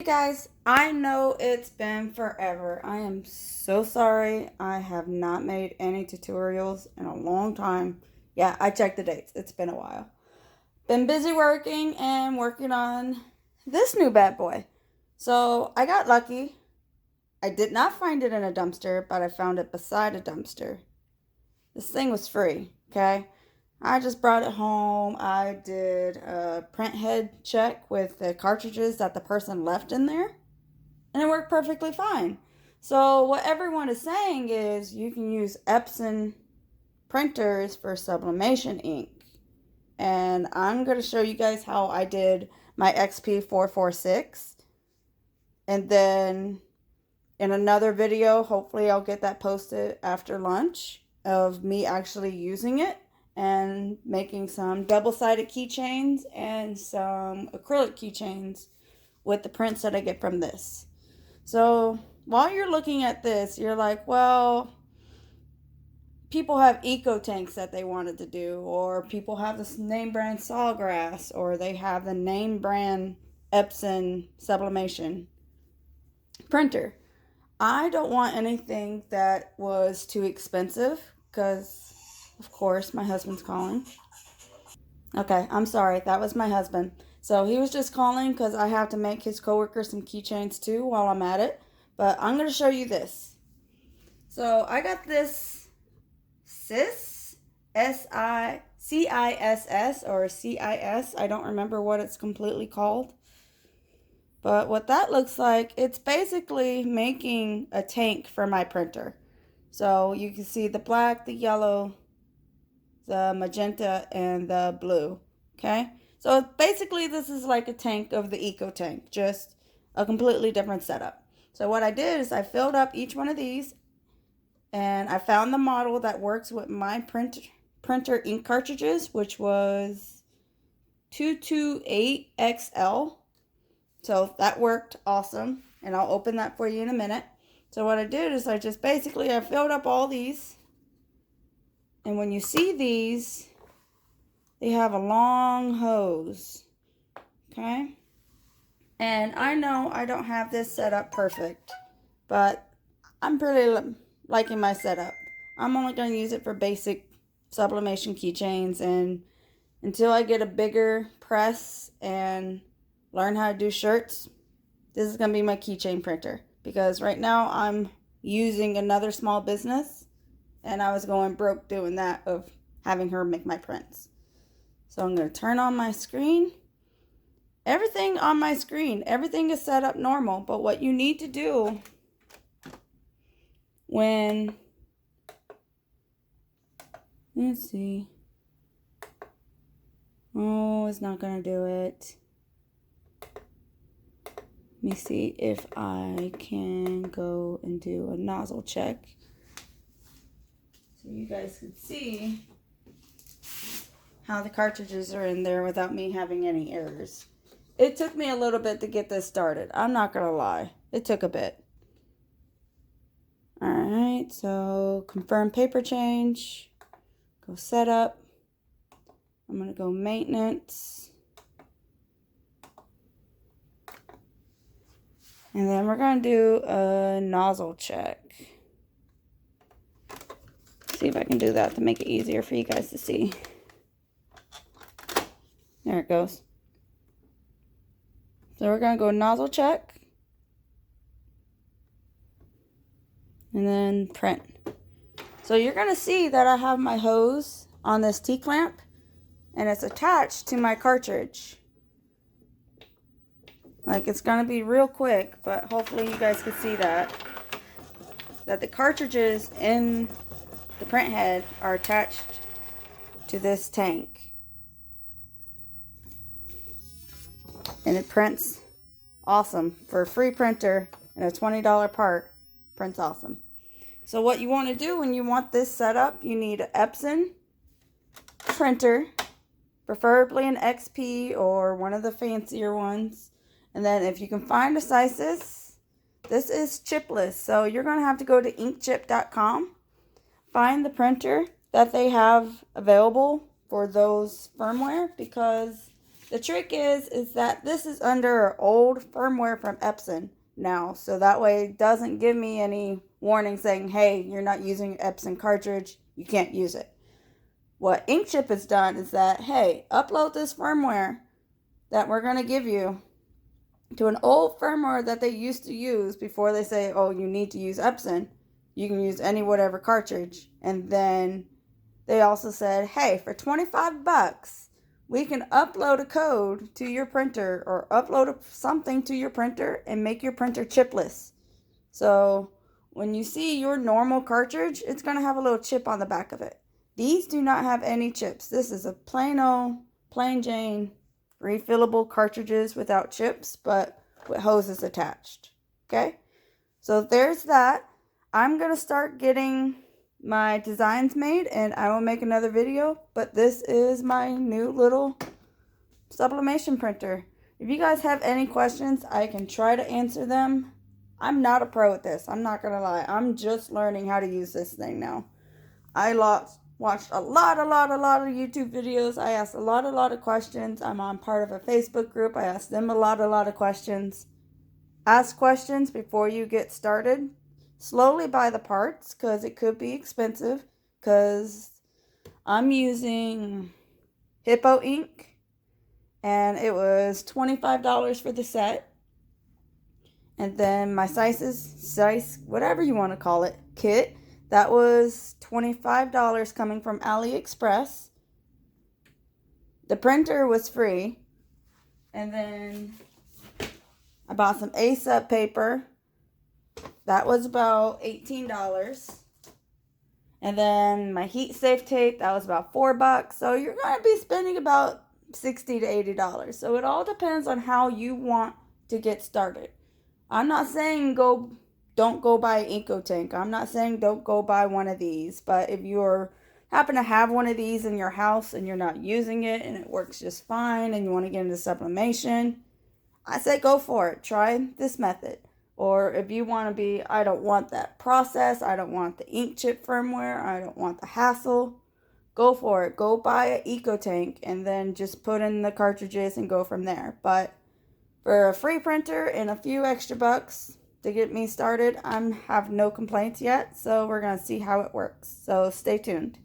Hey guys, I know it's been forever. I am so sorry. I have not made any tutorials in a long time. Yeah, I checked the dates. It's been a while. Been busy working and working on this new bad boy. So I got lucky. I did not find it in a dumpster, but I found it beside a dumpster. This thing was free, okay? I just brought it home. I did a print head check with the cartridges that the person left in there, and it worked perfectly fine. So, what everyone is saying is you can use Epson printers for sublimation ink. And I'm going to show you guys how I did my XP446. And then in another video, hopefully I'll get that posted after lunch, of me actually using it and making some double-sided keychains and some acrylic keychains with the prints that I get from this. So while you're looking at this, you're like, well, people have eco tanks that they wanted to do, or people have this name brand Sawgrass, or they have the name brand Epson sublimation printer. I don't want anything that was too expensive because, of course, my husband's calling. Okay, I'm sorry. That was my husband. So he was just calling because I have to make his coworker some keychains too while I'm at it. But I'm going to show you this. So I got this CISS or CIS. I don't remember what it's completely called. But what that looks like, it's basically making a tank for my printer. So you can see the black, the yellow, the magenta, and the blue. Okay? So basically this is like a tank of the Eco Tank, just a completely different setup. So what I did is I filled up each one of these, and I found the model that works with my printer ink cartridges, which was 228XL. So that worked awesome, and I'll open that for you in a minute. So what I did is I filled up all these, and when you see these, they have a long hose, okay? And I know I don't have this set up perfect, but I'm pretty liking my setup. I'm only going to use it for basic sublimation keychains, and until I get a bigger press and learn how to do shirts, this is going to be my keychain printer. Because right now I'm using another small business, and I was going broke doing that, of having her make my prints. So I'm going to turn on my screen. Everything on my screen, everything is set up normal. But what you need to do when, let's see. Oh, it's not going to do it. Let me see if I can go and do a nozzle check so you guys can see how the cartridges are in there without me having any errors. It took me a little bit to get this started. I'm not going to lie. It took a bit. Alright, so confirm paper change. Go setup. I'm going to go maintenance. And then we're going to do a nozzle check. See if I can do that to make it easier for you guys to see. There it goes. So we're going to go nozzle check. And then print. So you're going to see that I have my hose on this T-clamp, and it's attached to my cartridge. Like, it's going to be real quick, but hopefully you guys can see that the cartridges in the print head are attached to this tank. And it prints awesome. For a free printer and a $20 part, prints awesome. So what you want to do when you want this set up, you need an Epson printer, preferably an XP or one of the fancier ones. And then if you can find a size this is chipless. So you're going to have to go to inkchip.com, find the printer that they have available for those firmware, because The trick is that this is under old firmware from Epson now, so that way it doesn't give me any warning saying, hey, you're not using an Epson cartridge, you can't use it. What Inkchip has done is that, hey, upload this firmware that we're going to give you to an old firmware that they used to use before they say, oh, you need to use Epson. You can use any whatever cartridge. And then they also said, hey, for 25 bucks, we can upload a code to your printer or upload something to your printer and make your printer chipless. So when you see your normal cartridge, it's going to have a little chip on the back of it. These do not have any chips. This is a plain Jane refillable cartridges without chips, but with hoses attached. Okay? So there's that. I'm going to start getting my designs made and I will make another video, but this is my new little sublimation printer. If you guys have any questions, I can try to answer them. I'm not a pro at this. I'm not going to lie. I'm just learning how to use this thing now. I watched a lot of YouTube videos. I asked a lot of questions. I'm on part of a Facebook group. I asked them a lot of questions. Ask questions before you get started. Slowly buy the parts because it could be expensive, because I'm using Hippo ink and it was $25 for the set. And then my size, whatever you want to call it, kit, that was $25 coming from AliExpress. The printer was free. And then I bought some ASUP paper. That was about $18. And then my heat safe tape, that was about $4. So you're going to be spending about $60 to $80. So it all depends on how you want to get started. I'm not saying don't go buy an Inco-Tank. I'm not saying don't go buy one of these. But if you happen to have one of these in your house and you're not using it and it works just fine and you want to get into sublimation, I say go for it. Try this method. Or if you want to be, I don't want that process, I don't want the Inkchip firmware, I don't want the hassle, go for it. Go buy an Eco-Tank and then just put in the cartridges and go from there. But for a free printer and a few extra bucks to get me started, I have no complaints yet. So we're going to see how it works. So stay tuned.